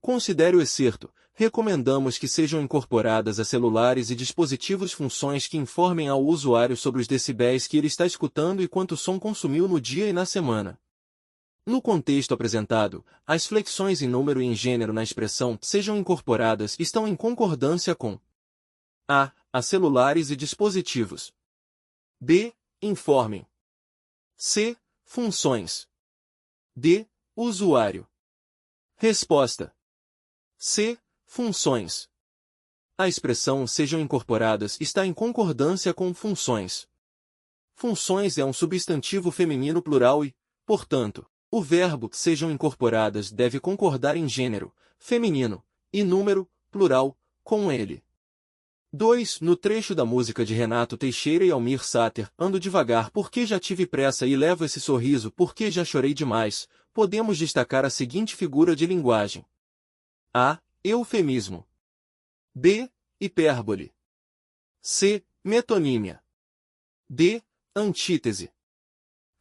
Considere o excerto. Recomendamos que sejam incorporadas a celulares e dispositivos funções que informem ao usuário sobre os decibéis que ele está escutando e quanto som consumiu no dia e na semana. No contexto apresentado, as flexões em número e em gênero na expressão sejam incorporadas estão em concordância com a celulares e dispositivos. B. Informem. C. Funções. D. Usuário. Resposta. C. Funções. A expressão sejam incorporadas está em concordância com funções. Funções é um substantivo feminino plural e, portanto, o verbo sejam incorporadas deve concordar em gênero, feminino, e número, plural, com ele. 2. No trecho da música de Renato Teixeira e Almir Sater, Ando devagar porque já tive pressa e levo esse sorriso porque já chorei demais, podemos destacar a seguinte figura de linguagem. A. Eufemismo. B. Hipérbole. C. Metonímia. D. Antítese.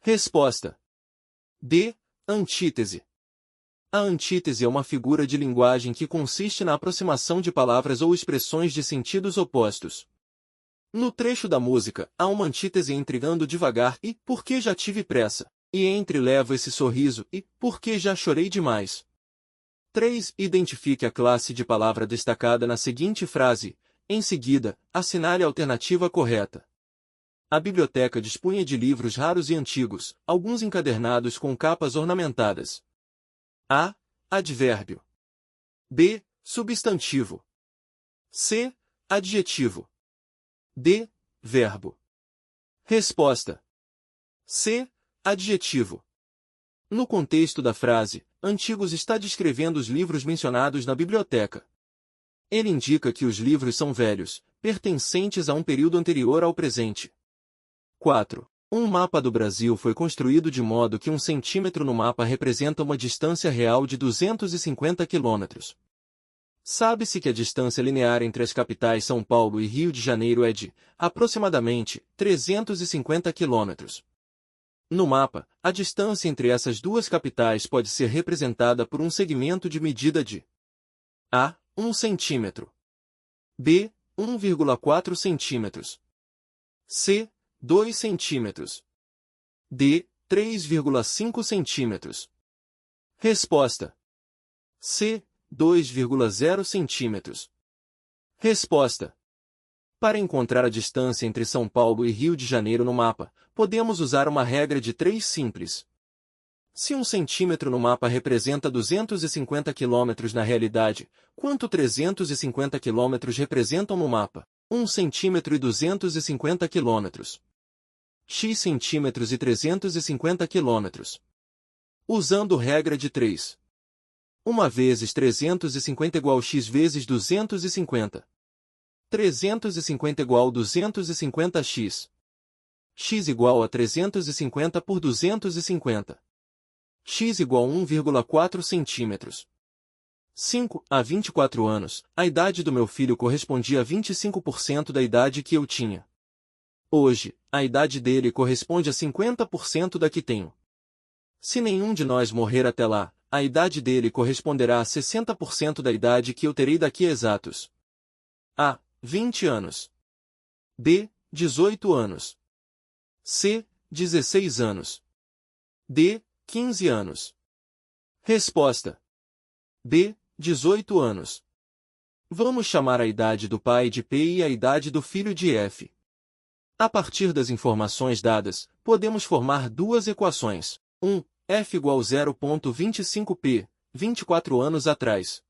Resposta. D. Antítese. A antítese é uma figura de linguagem que consiste na aproximação de palavras ou expressões de sentidos opostos. No trecho da música, há uma antítese entre ando devagar e porque já tive pressa, e entre levo esse sorriso e porque já chorei demais. 3. Identifique a classe de palavra destacada na seguinte frase, em seguida, assinale a alternativa correta. A biblioteca dispunha de livros raros e antigos, alguns encadernados com capas ornamentadas. A. Advérbio. B. Substantivo. C. Adjetivo. D. Verbo. Resposta. C. Adjetivo. No contexto da frase, antigos está descrevendo os livros mencionados na biblioteca. Ele indica que os livros são velhos, pertencentes a um período anterior ao presente. 4. Um mapa do Brasil foi construído de modo que 1 centímetro no mapa representa uma distância real de 250 quilômetros. Sabe-se que a distância linear entre as capitais São Paulo e Rio de Janeiro é de, aproximadamente, 350 quilômetros. No mapa, a distância entre essas duas capitais pode ser representada por um segmento de medida de A. 1 centímetro. B. 1,4 centímetros. C. 2 centímetros. D. 3,5 centímetros. Resposta. C. 2,0 centímetros. Resposta. Para encontrar a distância entre São Paulo e Rio de Janeiro no mapa, podemos usar uma regra de 3 simples. Se 1 centímetro no mapa representa 250 quilômetros na realidade, quanto 350 quilômetros representam no mapa? 1 centímetro e 250 quilômetros. X centímetros e 350 quilômetros. Usando regra de 3. 1 vezes 350 igual x vezes 250. 350 igual 250x. X igual a 350 por 250. X igual 1,4 centímetros. 5. Há 24 anos, a idade do meu filho correspondia a 25% da idade que eu tinha. Hoje, a idade dele corresponde a 50% da que tenho. Se nenhum de nós morrer até lá, a idade dele corresponderá a 60% da idade que eu terei daqui a exatos. A. 20 anos. B. 18 anos. C. 16 anos. D. 15 anos. Resposta. B. 18 anos. Vamos chamar a idade do pai de P e a idade do filho de F. A partir das informações dadas, podemos formar duas equações. 1. F igual 0,25P, 24 anos atrás.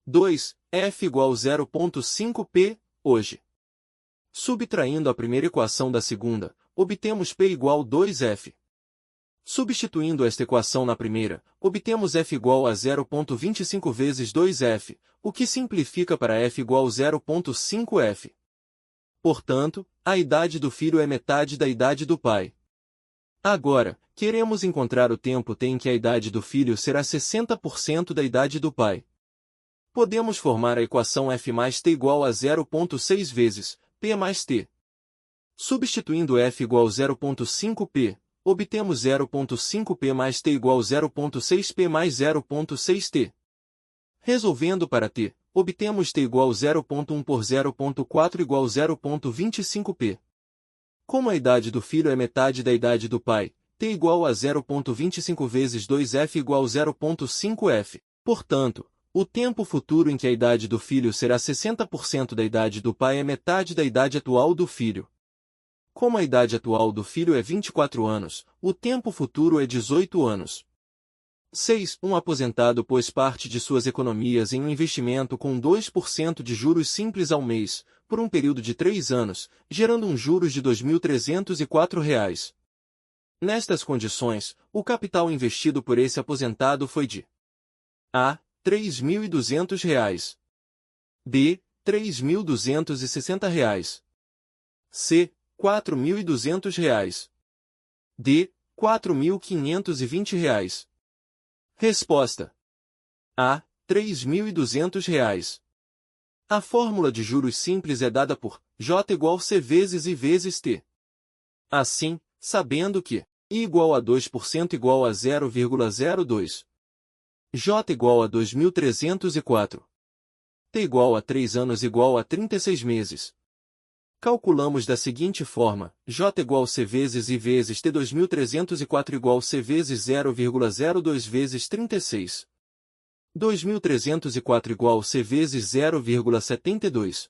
2. F igual 0,5P, hoje. Subtraindo a primeira equação da segunda, obtemos P igual 2F. Substituindo esta equação na primeira, obtemos F igual a 0,25 vezes 2F, o que simplifica para F igual 0,5F. Portanto, a idade do filho é metade da idade do pai. Agora, queremos encontrar o tempo t em que a idade do filho será 60% da idade do pai. Podemos formar a equação F mais t igual a 0,6 vezes P mais t. Substituindo F igual a 0,5P, obtemos 0,5P mais t igual a 0,6P mais 0,6T. Resolvendo para t, obtemos t igual a 0,1 por 0,4 igual a 0,25p. Como a idade do filho é metade da idade do pai, t igual a 0,25 vezes 2f igual a 0,5f. Portanto, o tempo futuro em que a idade do filho será 60% da idade do pai é metade da idade atual do filho. Como a idade atual do filho é 24 anos, o tempo futuro é 18 anos. 6. Um aposentado pôs parte de suas economias em um investimento com 2% de juros simples ao mês, por um período de 3 anos, gerando um juros de R$ 2.304. Nestas condições, o capital investido por esse aposentado foi de A. R$ 3.200. B. R$ 3.260. C. R$ 4.200. D. R$ 4.520. Resposta: A. R$ 3.200. A fórmula de juros simples é dada por J igual C vezes I vezes T. Assim, sabendo que I igual a 2% igual a 0,02. J igual a 2.304. T igual a 3 anos igual a 36 meses. Calculamos da seguinte forma: J igual C vezes I vezes T. 2.304 igual C vezes 0,02 vezes 36. 2.304 igual C vezes 0,72.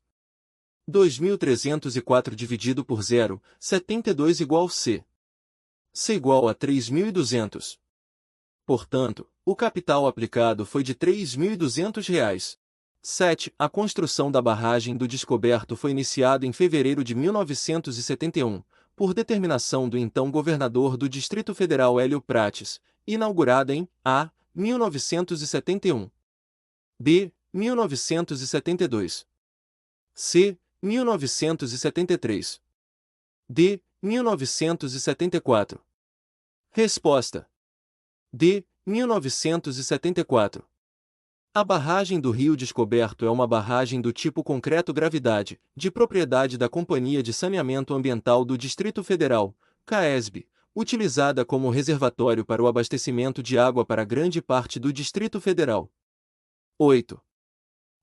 2.304 dividido por 0,72 igual C. C igual a 3.200. Portanto, o capital aplicado foi de R$ 3.200. 7. A construção da barragem do Descoberto foi iniciada em fevereiro de 1971, por determinação do então governador do Distrito Federal Hélio Prates, inaugurada em A. 1971. B. 1972. C. 1973. D. 1974. Resposta: D. 1974. A barragem do Rio Descoberto é uma barragem do tipo concreto-gravidade, de propriedade da Companhia de Saneamento Ambiental do Distrito Federal, CAESB, utilizada como reservatório para o abastecimento de água para grande parte do Distrito Federal. 8.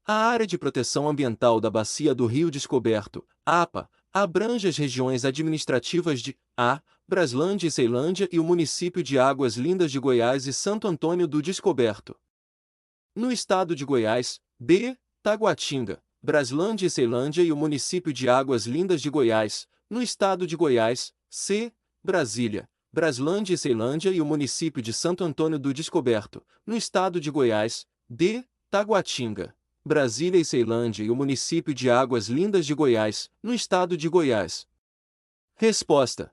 A Área de Proteção Ambiental da Bacia do Rio Descoberto, APA, abrange as regiões administrativas de A. Braslândia e Ceilândia e o município de Águas Lindas de Goiás e Santo Antônio do Descoberto. No estado de Goiás, B. Taguatinga, Braslândia e Ceilândia e o município de Águas Lindas de Goiás. No estado de Goiás, C. Brasília, Braslândia e Ceilândia e o município de Santo Antônio do Descoberto. No estado de Goiás, D. Taguatinga, Brasília e Ceilândia e o município de Águas Lindas de Goiás. No estado de Goiás. Resposta: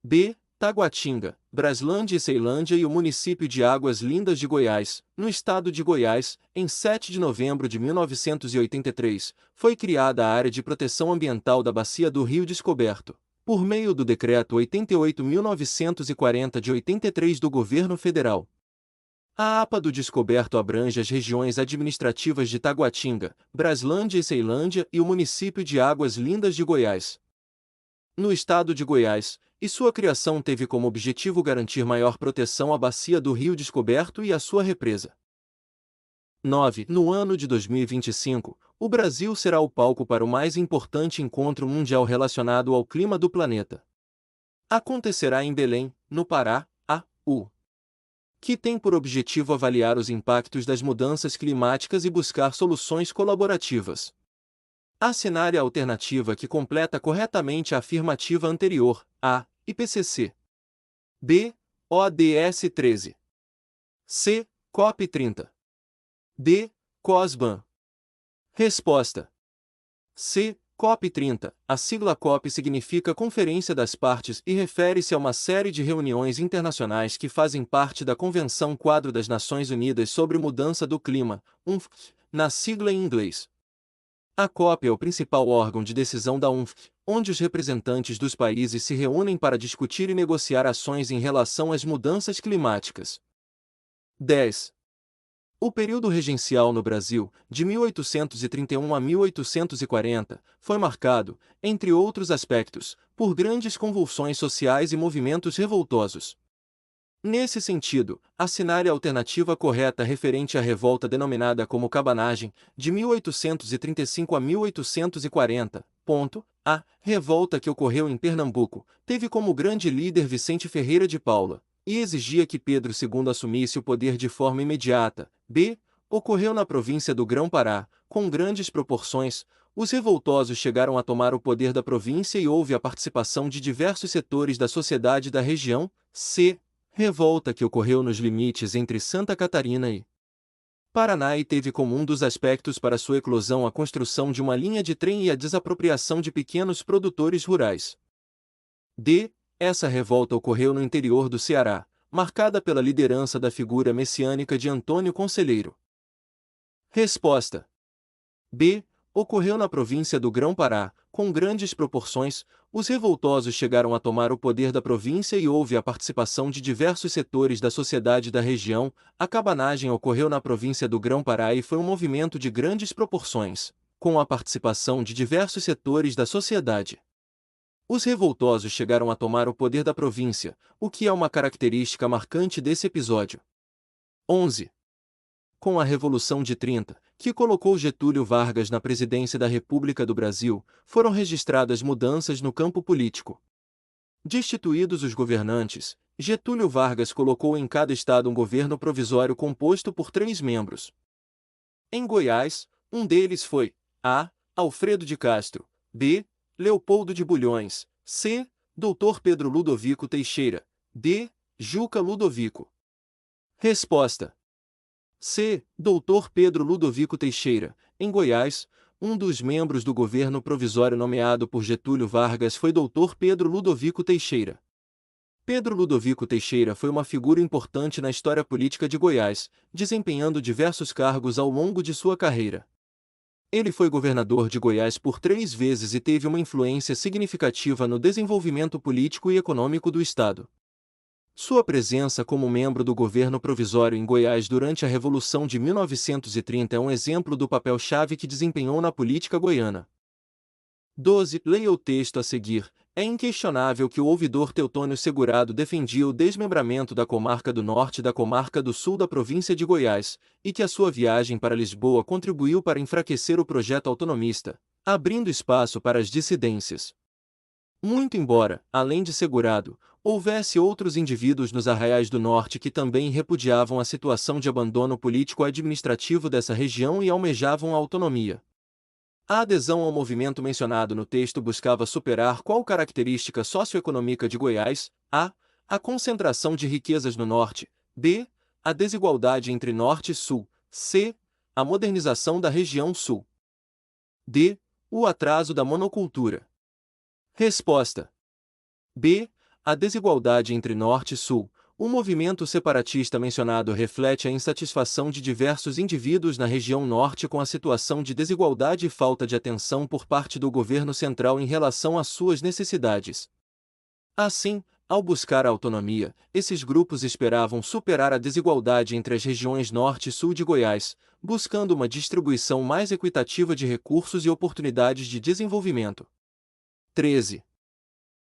B. Taguatinga, Braslândia e Ceilândia e o município de Águas Lindas de Goiás. No estado de Goiás, em 7 de novembro de 1983, foi criada a Área de Proteção Ambiental da Bacia do Rio Descoberto, por meio do Decreto 88.940 de 83 do Governo Federal. A APA do Descoberto abrange as regiões administrativas de Taguatinga, Braslândia e Ceilândia e o município de Águas Lindas de Goiás. No estado de Goiás, e sua criação teve como objetivo garantir maior proteção à bacia do Rio Descoberto e à sua represa. 9. No ano de 2025, o Brasil será o palco para o mais importante encontro mundial relacionado ao clima do planeta. Acontecerá em Belém, no Pará, que tem por objetivo avaliar os impactos das mudanças climáticas e buscar soluções colaborativas. A cenária alternativa que completa corretamente a afirmativa anterior, A. IPCC. B. ODS 13. C. COP 30. D. COSBAN. Resposta: C. COP 30. A sigla COP significa Conferência das Partes e refere-se a uma série de reuniões internacionais que fazem parte da Convenção Quadro das Nações Unidas sobre Mudança do Clima, UNFCCC, na sigla em inglês. A COP é o principal órgão de decisão da UNFCCC, onde os representantes dos países se reúnem para discutir e negociar ações em relação às mudanças climáticas. 10. O período regencial no Brasil, de 1831 a 1840, foi marcado, entre outros aspectos, por grandes convulsões sociais e movimentos revoltosos. Nesse sentido, assinale a alternativa correta referente à revolta denominada como Cabanagem, de 1835 a 1840. A revolta que ocorreu em Pernambuco teve como grande líder Vicente Ferreira de Paula, e exigia que Pedro II assumisse o poder de forma imediata. B. Ocorreu na província do Grão-Pará, com grandes proporções. Os revoltosos chegaram a tomar o poder da província e houve a participação de diversos setores da sociedade da região. C. Revolta que ocorreu nos limites entre Santa Catarina e Paraná e teve como um dos aspectos para sua eclosão a construção de uma linha de trem e a desapropriação de pequenos produtores rurais. D. Essa revolta ocorreu no interior do Ceará, marcada pela liderança da figura messiânica de Antônio Conselheiro. Resposta: B. Ocorreu na província do Grão-Pará, com grandes proporções. Os revoltosos chegaram a tomar o poder da província e houve a participação de diversos setores da sociedade da região. A cabanagem ocorreu na província do Grão-Pará e foi um movimento de grandes proporções, com a participação de diversos setores da sociedade. Os revoltosos chegaram a tomar o poder da província, o que é uma característica marcante desse episódio. 11. Com a Revolução de 30, que colocou Getúlio Vargas na presidência da República do Brasil, foram registradas mudanças no campo político. Destituídos os governantes, Getúlio Vargas colocou em cada estado um governo provisório composto por 3 membros. Em Goiás, um deles foi A. Alfredo de Castro, B. Leopoldo de Bulhões, C. Dr. Pedro Ludovico Teixeira, D. Juca Ludovico. Resposta: C. Dr. Pedro Ludovico Teixeira. Em Goiás, um dos membros do governo provisório nomeado por Getúlio Vargas foi Dr. Pedro Ludovico Teixeira. Pedro Ludovico Teixeira foi uma figura importante na história política de Goiás, desempenhando diversos cargos ao longo de sua carreira. Ele foi governador de Goiás por 3 vezes e teve uma influência significativa no desenvolvimento político e econômico do estado. Sua presença como membro do governo provisório em Goiás durante a Revolução de 1930 é um exemplo do papel-chave que desempenhou na política goiana. 12. Leia o texto a seguir. É inquestionável que o ouvidor Teutônio Segurado defendia o desmembramento da Comarca do Norte e da Comarca do Sul da província de Goiás, e que a sua viagem para Lisboa contribuiu para enfraquecer o projeto autonomista, abrindo espaço para as dissidências. Muito embora, além de Segurado, houvesse outros indivíduos nos arraiais do Norte que também repudiavam a situação de abandono político-administrativo dessa região e almejavam a autonomia. A adesão ao movimento mencionado no texto buscava superar qual característica socioeconômica de Goiás? A concentração de riquezas no Norte. B. A desigualdade entre Norte e Sul. C. A modernização da região Sul. D. O atraso da monocultura. Resposta: B. A desigualdade entre Norte e Sul. O movimento separatista mencionado reflete a insatisfação de diversos indivíduos na região Norte com a situação de desigualdade e falta de atenção por parte do governo central em relação às suas necessidades. Assim, ao buscar a autonomia, esses grupos esperavam superar a desigualdade entre as regiões Norte e Sul de Goiás, buscando uma distribuição mais equitativa de recursos e oportunidades de desenvolvimento. 13.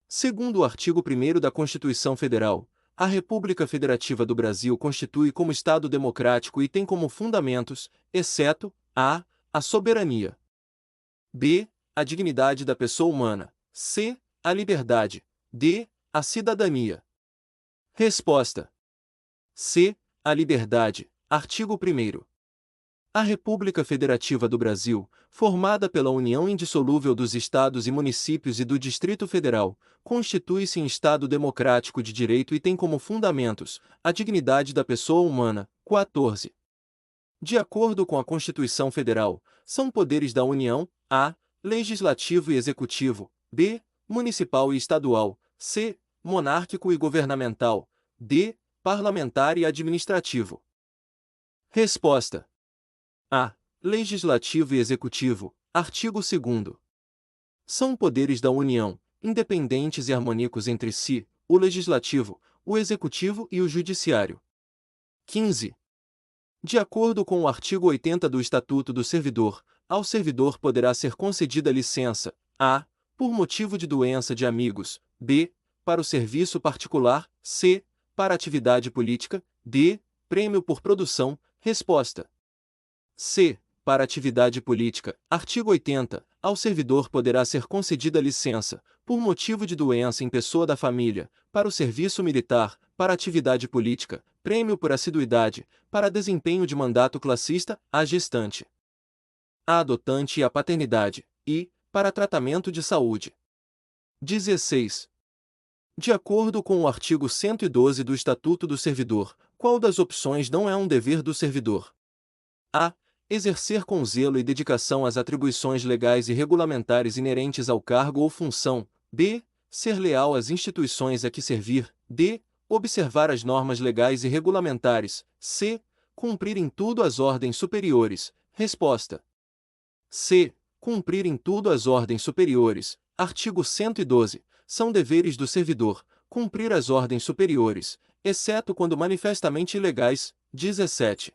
Segundo o artigo 1º da Constituição Federal, a República Federativa do Brasil constitui como Estado democrático e tem como fundamentos, exceto a soberania, b. a dignidade da pessoa humana, c. a liberdade, d. a cidadania. Resposta: C. A liberdade. Artigo 1º. A República Federativa do Brasil, formada pela união indissolúvel dos Estados e municípios e do Distrito Federal, constitui-se em Estado democrático de direito e tem como fundamentos a dignidade da pessoa humana. 14. De acordo com a Constituição Federal, são poderes da União: a. Legislativo e Executivo, b. Municipal e estadual, c. Monárquico e governamental, d. Parlamentar e administrativo. Resposta: A. Legislativo e Executivo. Artigo 2º. São poderes da União, independentes e harmônicos entre si, o Legislativo, o Executivo e o Judiciário. 15. De acordo com o artigo 80 do Estatuto do Servidor, ao servidor poderá ser concedida licença: a. Por motivo de doença de amigos, b. Para o serviço particular, c. para atividade política. D. Prêmio por produção. Resposta. C. Para atividade política. Artigo 80. Ao servidor poderá ser concedida licença, por motivo de doença em pessoa da família, para o serviço militar, para atividade política, prêmio por assiduidade, para desempenho de mandato classista, à gestante, a adotante e a paternidade, e, para tratamento de saúde. 16. De acordo com o artigo 112 do Estatuto do Servidor, qual das opções não é um dever do servidor? A. Exercer com zelo e dedicação as atribuições legais e regulamentares inerentes ao cargo ou função. B. Ser leal às instituições a que servir. D. Observar as normas legais e regulamentares. C. Cumprir em tudo as ordens superiores. Resposta. C. Cumprir em tudo as ordens superiores. Artigo 112. São deveres do servidor cumprir as ordens superiores, exceto quando manifestamente ilegais. 17.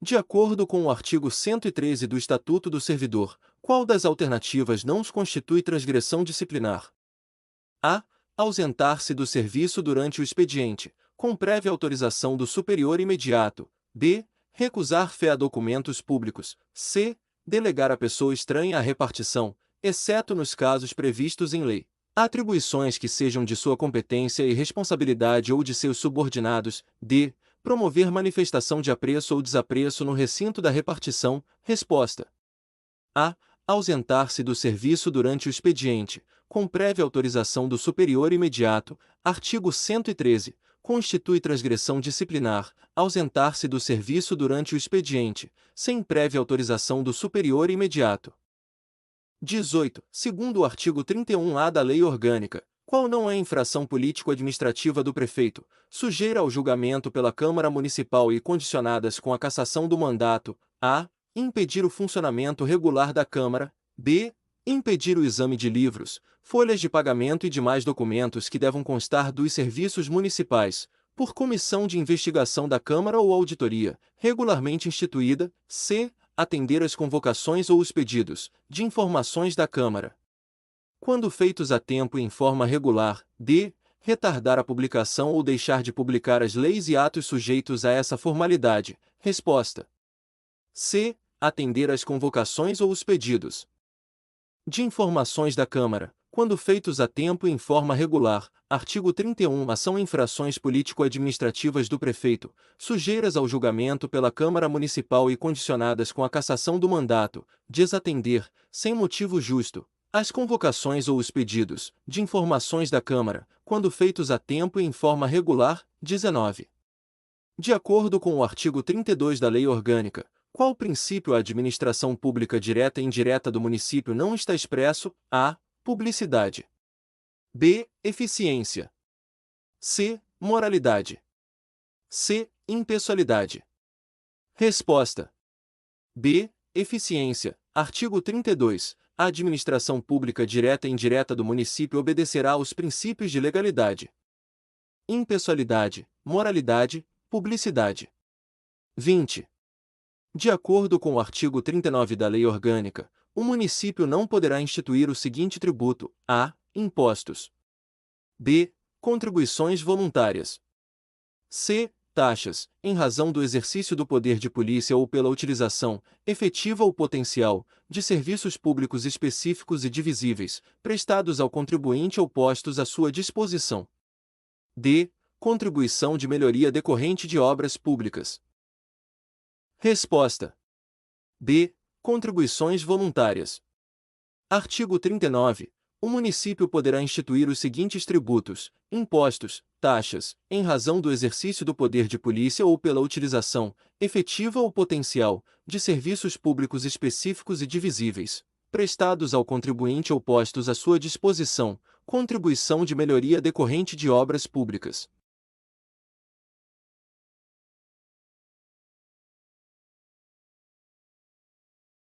De acordo com o artigo 113 do Estatuto do Servidor, qual das alternativas não constitui transgressão disciplinar? A. Ausentar-se do serviço durante o expediente, com prévia autorização do superior imediato. B. Recusar fé a documentos públicos. C. Delegar a pessoa estranha a repartição, exceto nos casos previstos em lei, atribuições que sejam de sua competência e responsabilidade ou de seus subordinados. D. Promover manifestação de apreço ou desapreço no recinto da repartição. Resposta. A. Ausentar-se do serviço durante o expediente, com prévia autorização do superior imediato. Artigo 113. Constitui transgressão disciplinar, ausentar-se do serviço durante o expediente, sem prévia autorização do superior imediato. 18. Segundo o artigo 31-A da Lei Orgânica, qual não é infração político-administrativa do prefeito, sujeira ao julgamento pela Câmara Municipal e condicionadas com a cassação do mandato? A. Impedir o funcionamento regular da Câmara. B. Impedir o exame de livros, folhas de pagamento e demais documentos que devam constar dos serviços municipais, por comissão de investigação da Câmara ou auditoria, regularmente instituída. C. Atender às convocações ou os pedidos de informações da Câmara, quando feitos a tempo e em forma regular. D. Retardar a publicação ou deixar de publicar as leis e atos sujeitos a essa formalidade. Resposta. C. Atender às convocações ou os pedidos de informações da Câmara, quando feitos a tempo e em forma regular. Artigo 31. São infrações político-administrativas do prefeito, sujeiras ao julgamento pela Câmara Municipal e condicionadas com a cassação do mandato, desatender, sem motivo justo, as convocações ou os pedidos de informações da Câmara, quando feitos a tempo e em forma regular. 19. De acordo com o artigo 32 da Lei Orgânica, qual princípio a administração pública direta e indireta do município não está expresso? A. Publicidade. B. Eficiência. C. Moralidade. C. Impessoalidade. Resposta. B. Eficiência. Artigo 32. A administração pública direta e indireta do município obedecerá aos princípios de legalidade, impessoalidade, moralidade, publicidade. 20. De acordo com o artigo 39 da Lei Orgânica, o município não poderá instituir o seguinte tributo: a. Impostos. B. Contribuições voluntárias. C. Taxas, em razão do exercício do poder de polícia ou pela utilização, efetiva ou potencial, de serviços públicos específicos e divisíveis, prestados ao contribuinte ou postos à sua disposição. D. Contribuição de melhoria decorrente de obras públicas. Resposta. B. Contribuições voluntárias. Artigo 39. O município poderá instituir os seguintes tributos, impostos, taxas, em razão do exercício do poder de polícia ou pela utilização, efetiva ou potencial, de serviços públicos específicos e divisíveis, prestados ao contribuinte ou postos à sua disposição, contribuição de melhoria decorrente de obras públicas.